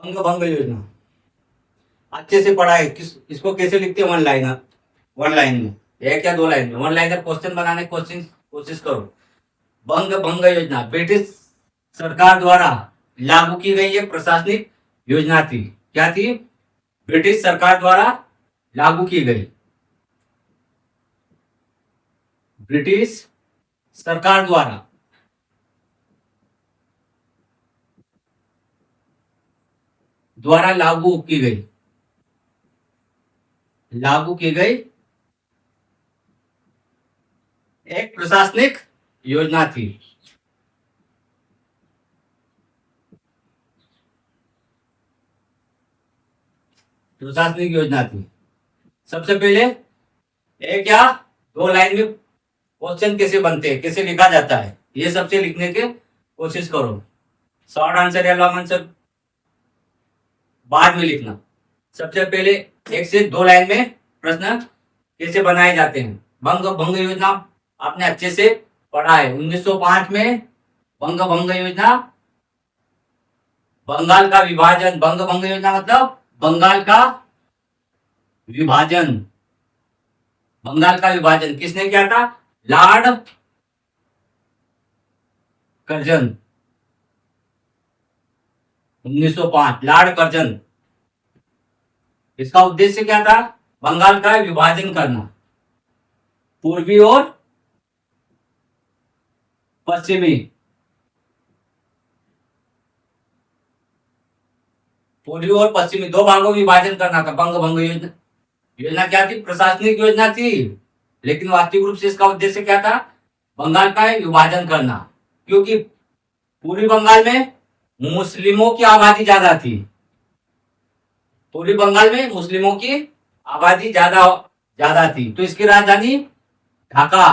अंग भंग योजना अच्छे से पढ़ा है। किस इसको कैसे लिखते हैं? वन लाइनर, वन लाइन में, एक या दो लाइन में वन लाइनर क्वेश्चन बनाने की कोशिश करो। बंग भंग योजना ब्रिटिश सरकार द्वारा लागू की गई एक प्रशासनिक योजना थी। क्या थी? ब्रिटिश सरकार द्वारा लागू की गई, ब्रिटिश सरकार द्वारा लागू की गई एक प्रशासनिक योजना थी। प्रशासनिक योजना थी। सबसे पहले एक या दो लाइन में क्वेश्चन कैसे बनते हैं, कैसे लिखा जाता है, ये सबसे लिखने की कोशिश करो। शॉर्ट आंसर या लॉन्ग आंसर बाद में लिखना। सबसे पहले एक से दो लाइन में प्रश्न कैसे बनाए जाते हैं। बंग भंग योजना आपने अच्छे से पढ़ा है। 1905 में बंग भंग योजना, बंगाल का विभाजन। बंग भंग योजना मतलब बंगाल का विभाजन। बंगाल का विभाजन किसने किया था? Lord Curzon. 1905 Lord Curzon. इसका उद्देश्य क्या था? बंगाल का विभाजन करना, पूर्वी और पश्चिमी, पूर्वी और पश्चिमी दो भागों में विभाजन करना था। बंग भंग योजना योजना क्या थी? प्रशासनिक योजना थी, लेकिन वास्तविक रूप से इसका उद्देश्य क्या था? बंगाल का विभाजन करना, क्योंकि पूर्वी बंगाल में मुस्लिमों की आबादी ज्यादा थी। पूर्वी बंगाल में मुस्लिमों की आबादी ज्यादा ज्यादा थी, तो इसकी राजधानी ढाका।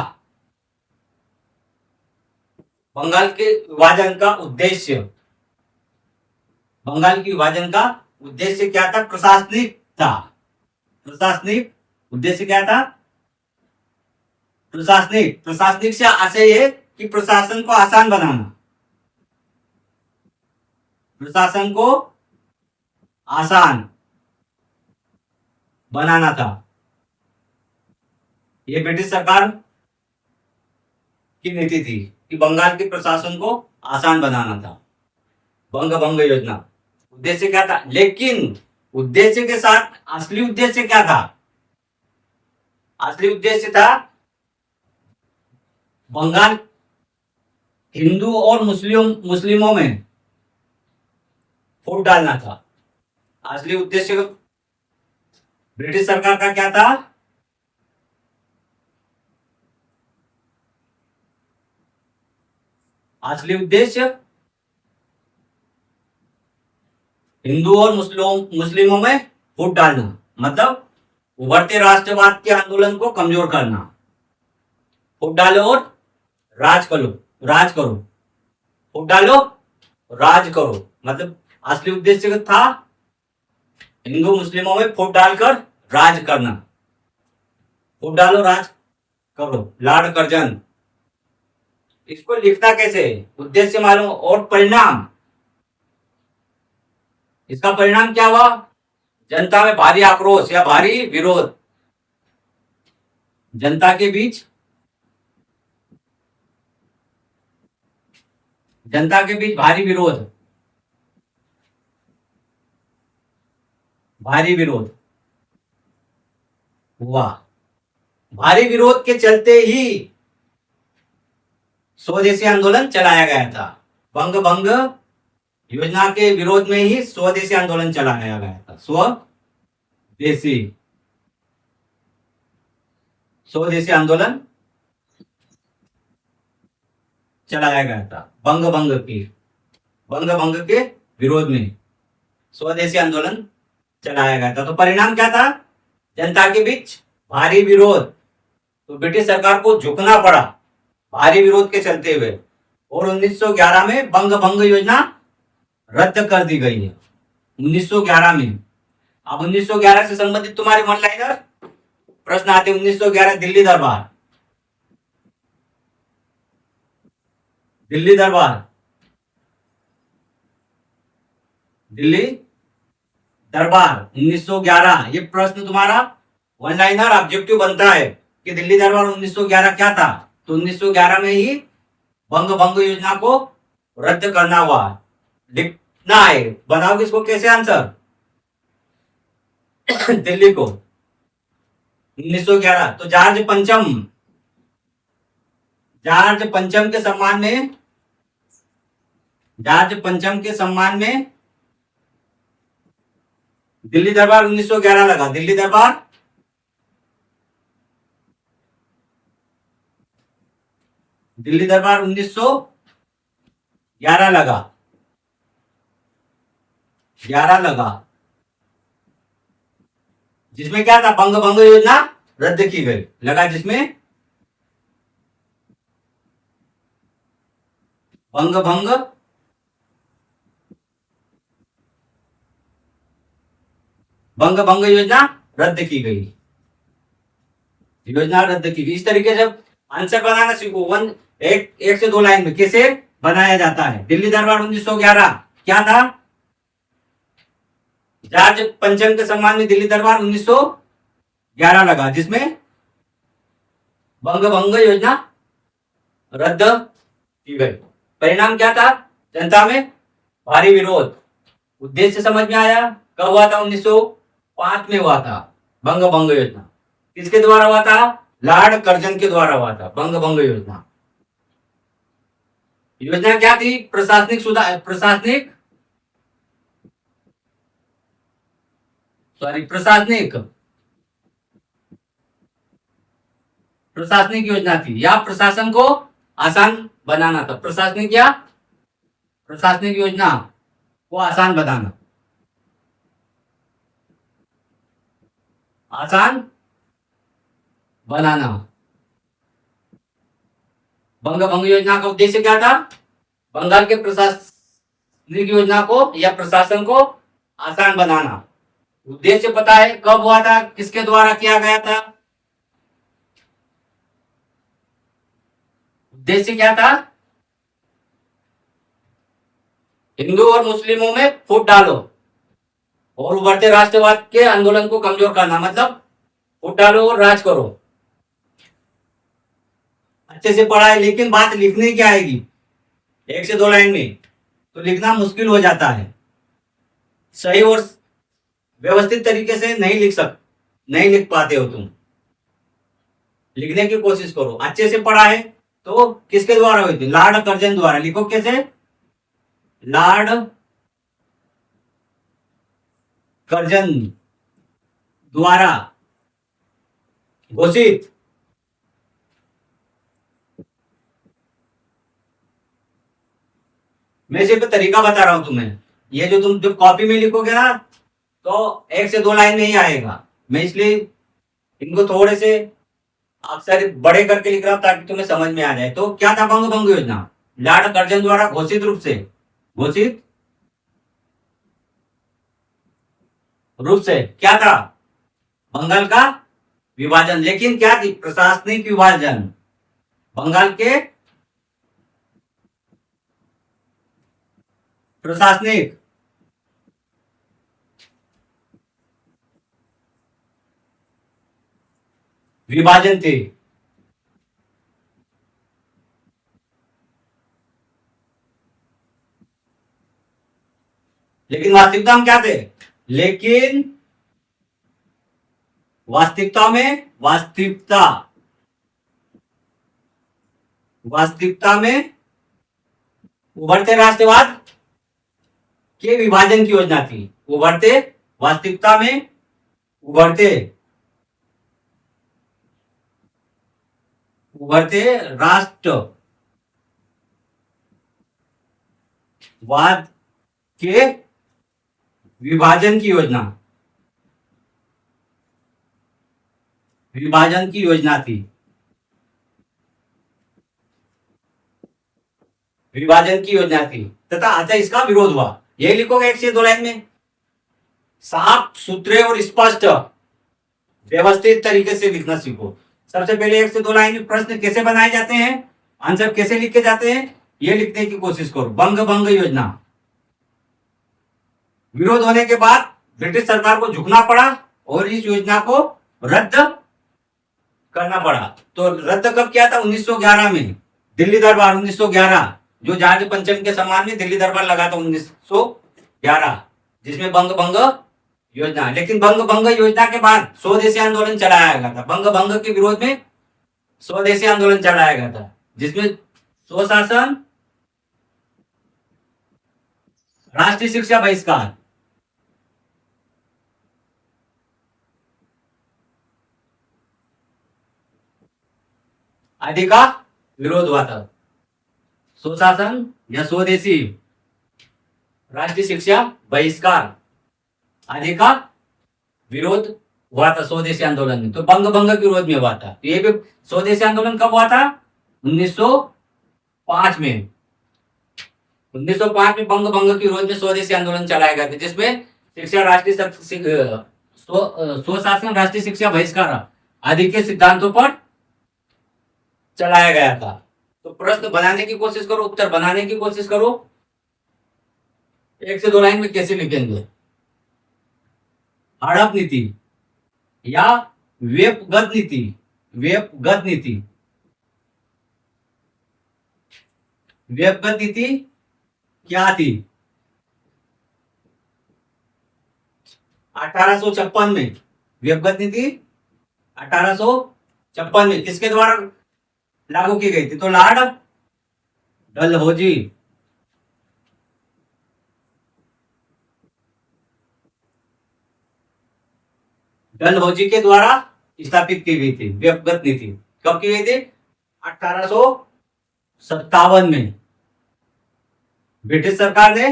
बंगाल के विभाजन का उद्देश्य, बंगाल के विभाजन का उद्देश्य क्या था? प्रशासनिक था। प्रशासनिक उद्देश्य क्या था? प्रशासनिक। प्रशासनिक से आशय है कि प्रशासन को आसान बनाना, प्रशासन को आसान बनाना था। यह ब्रिटिश सरकार की नीति थी कि बंगाल के प्रशासन को आसान बनाना था। बंग भंग योजना उद्देश्य क्या था? लेकिन उद्देश्य के साथ असली उद्देश्य क्या था? असली उद्देश्य था बंगाल हिंदू और मुस्लिमों में फूट डालना था। असली उद्देश्य ब्रिटिश सरकार का क्या था? असली उद्देश्य हिंदू और मुस्लिमों में फूट डालना, मतलब उभरते राष्ट्रवाद के आंदोलन को कमजोर करना। फूट डालो और राज करो, राज करो। फूट डालो, राज करो, मतलब असली उद्देश्य था हिंदू मुस्लिमों में फूट डालकर राज करना। फूट डालो, राज करो, लॉर्ड कर्जन। इसको लिखता कैसे? उद्देश्य मालूम और परिणाम, इसका परिणाम क्या हुआ? जनता में भारी आक्रोश या भारी विरोध। जनता के बीच, जनता के बीच भारी विरोध, भारी विरोध हुआ। भारी विरोध के चलते ही स्वदेशी आंदोलन चलाया गया था। बंग भंग योजना के विरोध में ही स्वदेशी आंदोलन चलाया गया था। स्वदेशी स्वदेशी आंदोलन चलाया गया था। बंग भंग के विरोध में स्वदेशी आंदोलन चलाया गया था। तो परिणाम क्या था? जनता के बीच भारी विरोध, तो ब्रिटिश सरकार को झुकना पड़ा भारी विरोध के चलते हुए, और 1911 में बंग भंग योजना रद्द कर दी गई है। 1911 में। अब 1911 से संबंधित तुम्हारे वन लाइनर प्रश्न आते। 1911 दिल्ली दरबार, दिल्ली दरबार, दिल्ली दरबार 1911, ये प्रश्न तुम्हारा वन लाइनर ऑब्जेक्टिव बनता है कि दिल्ली दरबार 1911 क्या था। तो 1911 में ही बंग भंग योजना को रद्द करना हुआ। लिखना है, बनाओगे इसको कैसे आंसर दिल्ली को 1911। तो जॉर्ज पंचम के सम्मान में दिल्ली दरबार 1911 लगा। दिल्ली दरबार 1911 लगा, 11 लगा, जिसमें क्या था, बंग भंग योजना रद्द की गई लगा, जिसमें बंग भंग योजना रद्द की गई, योजना रद्द की गई। इस तरीके से आंसर बनाना सीखो। एक से दो लाइन में कैसे बनाया जाता है। दिल्ली दरबार 1911 क्या था, जॉर्ज पंचम के सम्मान में दिल्ली दरबार 1911 लगा, जिसमें बंग भंग योजना रद्द की गई। परिणाम क्या था, जनता में भारी विरोध। उद्देश्य समझ में आया, कब हुआ था, 1905 में हुआ था बंग भंग योजना। किसके द्वारा हुआ था, लॉर्ड कर्जन के द्वारा हुआ था बंग भंग योजना। योजना क्या थी, प्रशासनिक योजना थी, या प्रशासन को आसान बनाना था। प्रशासनिक योजना को आसान बनाना, बंग भंग योजना का उद्देश्य क्या था, बंगाल के प्रशासनिक योजना को या प्रशासन को आसान बनाना। उद्देश्य पता है, कब हुआ था, किसके द्वारा किया गया था, उद्देश्य क्या था, हिंदू और मुस्लिमों में फूट डालो और उभरते राष्ट्रवाद के आंदोलन को कमजोर करना, मतलब फूट डालो और राज करो। अच्छे से पढ़ा है, लेकिन बात लिखने की आएगी एक से दो लाइन में, तो लिखना मुश्किल हो जाता है। सही और व्यवस्थित तरीके से नहीं लिख पाते हो तुम। लिखने की कोशिश करो। अच्छे से पढ़ा है तो किसके द्वारा हुई थी, लॉर्ड कर्जन द्वारा। लिखो कैसे, लॉर्ड कर्जन द्वारा घोषित मैं सिर्फ तरीका बता रहा हूं तुम्हें। ये जो तुम जब कॉपी में लिखोगे ना, तो एक से दो लाइन में ही आएगा। मैं इसलिए इनको थोड़े से अक्षर बड़े करके लिख रहा हूं ताकि तुम्हें समझ में आ जाए। तो क्या था बंग भंग योजना, लॉर्ड कर्जन द्वारा घोषित रूप से क्या था, बंगाल का विभाजन। लेकिन क्या थी, प्रशासनिक विभाजन। बंगाल के प्रशासनिक विभाजन थे। लेकिन वास्तविकता में क्या थे, लेकिन वास्तविकता में उभरते राष्ट्रवाद के विभाजन की योजना थी। वास्तविकता में उभरते राष्ट्रवाद के विभाजन की योजना थी। तथा अतः इसका विरोध हुआ। यही लिखोगे एक से दो लाइन में। साफ सुथरे और स्पष्ट व्यवस्थित तरीके से लिखना सीखो। सबसे पहले एक से दो लाइन में प्रश्न कैसे बनाए जाते हैं, आंसर कैसे लिखे जाते हैं, ये लिखने की कोशिश करो। बंग भंग योजना, विरोध होने के बाद ब्रिटिश सरकार को झुकना पड़ा और इस योजना को रद्द करना पड़ा। तो रद्द कब किया था? 1911 में दिल्ली दरबार 1911, जो जहाज पंचम के सम्मान में दिल्ली दरबार लगा था 1911, जिसमें बंग भंग योजना। लेकिन बंग भंग योजना के बाद स्वदेशी आंदोलन चलाया गया था। बंग भंग के विरोध में स्वदेशी आंदोलन चलाया गया था, जिसमें स्वशासन, राष्ट्रीय शिक्षा बहिष्कार, आदि का विरोध हुआ था। स्वशासन या स्वदेशी, राष्ट्रीय शिक्षा बहिष्कार आदि का विरोध हुआ था स्वदेशी आंदोलन में। तो बंग भंग के विरोध में हुआ था। तो ये भी स्वदेशी आंदोलन कब हुआ था? 1905 में। 1905 में बंग भंग के विरोध में स्वदेशी आंदोलन चलाया गया था, जिसमें शिक्षा राष्ट्रीय स्वशासन, राष्ट्रीय शिक्षा बहिष्कार आदि के सिद्धांतों पर चलाया गया था। तो प्रश्न बनाने की कोशिश करो, उत्तर बनाने की कोशिश करो। 1 से 2 लाइन में कैसे लिखेंगे? हड़प नीति या वेबगत नीति, वेबगत नीति, वेबगत नीति क्या थी? 1856 में वेबगत नीति 1856 में किसके द्वारा लागू की गई थी? तो लॉर्ड डलहौजी, डलहौजी के द्वारा स्थापित की गई थी वेबगत नीति। कब की गई थी? 1857 में। ब्रिटिश सरकार ने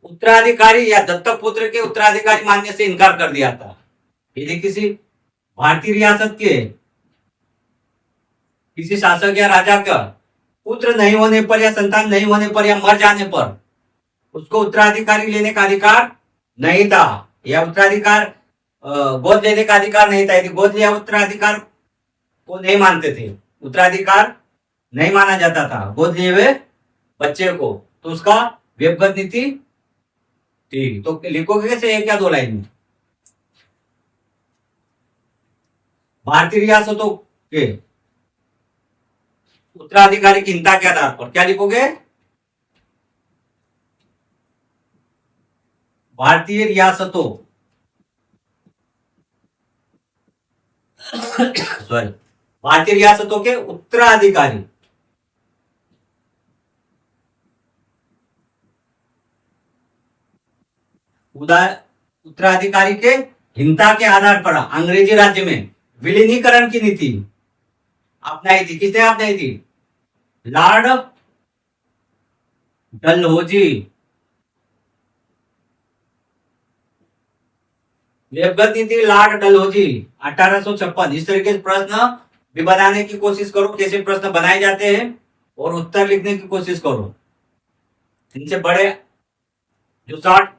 उत्तराधिकारी या दत्तक पुत्र के उत्तराधिकारी मानने से इनकार कर दिया था। यदि किसी भारतीय रियासत के किसी शासक या राजा का पुत्र नहीं होने पर या संतान नहीं होने पर या मर जाने पर उसको उत्तराधिकारी लेने का अधिकार नहीं था, या उत्तराधिकार गोद लेने का अधिकार नहीं था। यदि गोद लिया उत्तराधिकार को नहीं मानते थे, उत्तराधिकार नहीं माना जाता था गोद लिए हुए बच्चे को, तो उसका वेबगत नीति थी। तो लिखोगे कैसे? 1 या 2 लाइन में। भारतीय रियासतों के उत्तराधिकारी की हिंसा के आधार पर क्या लिखोगे? भारतीय रियासतों सॉरी, भारतीय रियासतों के उत्तराधिकारी उत्तराधिकारी के हिंसा के आधार पर अंग्रेजी राज्य में विलीनीकरण की नीति अपनाई थी। किसने अपनाई थी? लॉर्ड डलहौजी। वेबगत नीति लॉर्ड डलहौजी 1856। इस तरीके से प्रश्न भी बनाने की कोशिश करो, कैसे प्रश्न बनाए जाते हैं, और उत्तर लिखने की कोशिश करो। इनसे बड़े जो शॉर्ट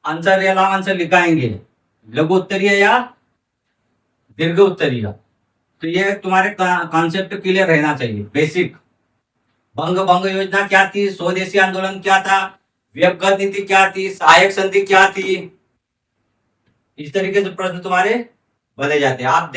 आंसर या लॉन्ग आंसर लिखाएंगे, लघु उत्तरीय या दीर्घ उत्तरीय, तो ये तुम्हारे कॉन्सेप्ट क्लियर रहना चाहिए। बेसिक बंग भंग योजना क्या थी, स्वदेशी आंदोलन क्या था, वेबगत नीति क्या थी, सहायक संधि क्या थी, इस तरीके से प्रश्न तुम्हारे बने जाते हैं। आप